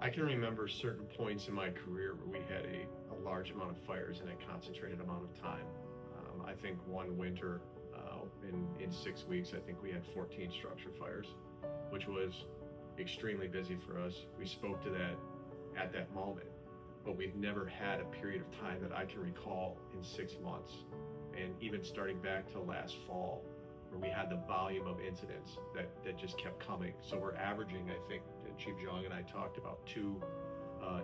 I can remember certain points in my career where we had a large amount of fires in a concentrated amount of time. I think one winter, in 6 weeks, I think we had 14 structure fires, which was extremely busy for us. We spoke to that at that moment, but we've never had a period of time that I can recall in 6 months, and even starting back to last fall, where we had the volume of incidents that just kept coming. So we're averaging, I think, Chief Zhang and I talked about two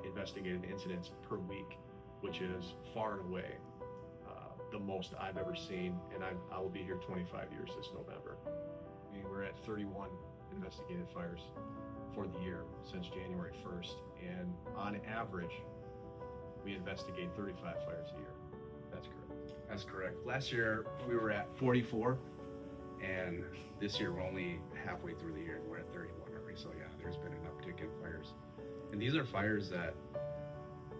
investigated incidents per week, which is far and away the most I've ever seen, and I will be here 25 years this November. I mean, we're at 31 investigated fires for the year since January 1st, and on average, we investigate 35 fires a year. That's correct. That's correct. Last year we were at 44, and this year we're only halfway through the year and we're at 31 already. So yeah, there's been an uptick in fires. And these are fires that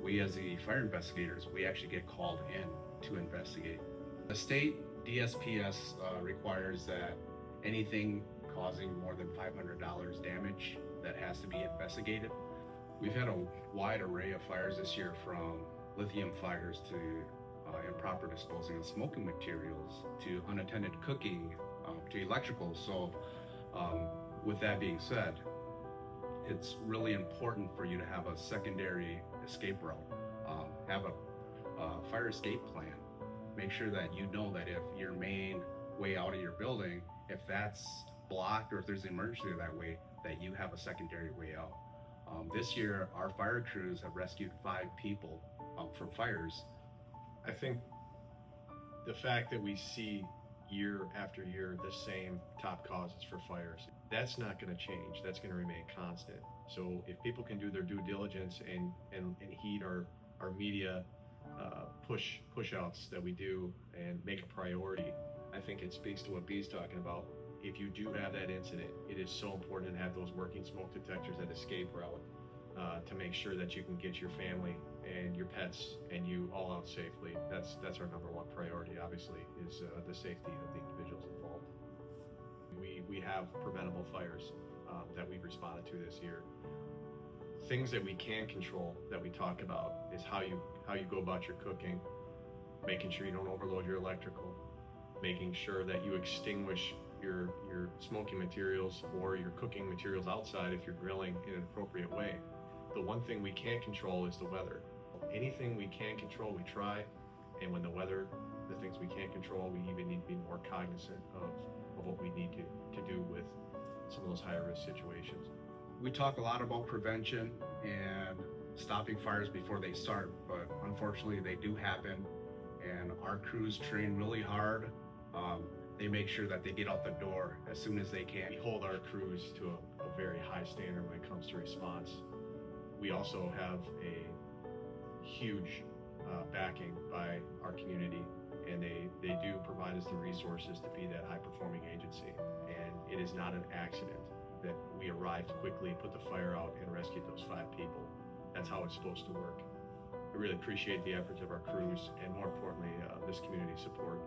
we as the fire investigators, we actually get called in to investigate. The state DSPS requires that anything causing more than $500 damage that has to be investigated. We've had a wide array of fires this year, from lithium fires to improper disposing of smoking materials, to unattended cooking, to electrical. So with that being said, it's really important for you to have a secondary escape route, have a fire escape plan. Make sure that you know that if your main way out of your building, if that's blocked or if there's an emergency that way, that you have a secondary way out. This year, our fire crews have rescued 5 people from fires. I think the fact that we see year after year the same top causes for fires, that's not going to change. That's going to remain constant. So if people can do their due diligence and heed our media push outs that we do and make a priority, I think it speaks to what B's talking about. If you do have that incident, it is so important to have those working smoke detectors at escape route to make sure that you can get your family and your pets and you all out safely. That's our number one priority, obviously, is the safety of the individuals involved. We have preventable fires that we've responded to this year. Things that we can control that we talk about is how you go about your cooking, making sure you don't overload your electrical, making sure that you extinguish your smoking materials or your cooking materials outside if you're grilling in an appropriate way. The one thing we can't control is the weather. Anything we can control, we try, and when the things we can't control, we even need to be more cognizant of what we need to do with some of those higher risk situations. We talk a lot about prevention and stopping fires before they start, but unfortunately they do happen, and our crews train really hard. They make sure that they get out the door as soon as they can. We hold our crews to a very high standard when it comes to response. We also have a huge backing by our community, and they do provide us the resources to be that high-performing agency. And it is not an accident that we arrived quickly, put the fire out, and rescued those 5 people. That's how it's supposed to work. I really appreciate the efforts of our crews, and more importantly, this community support.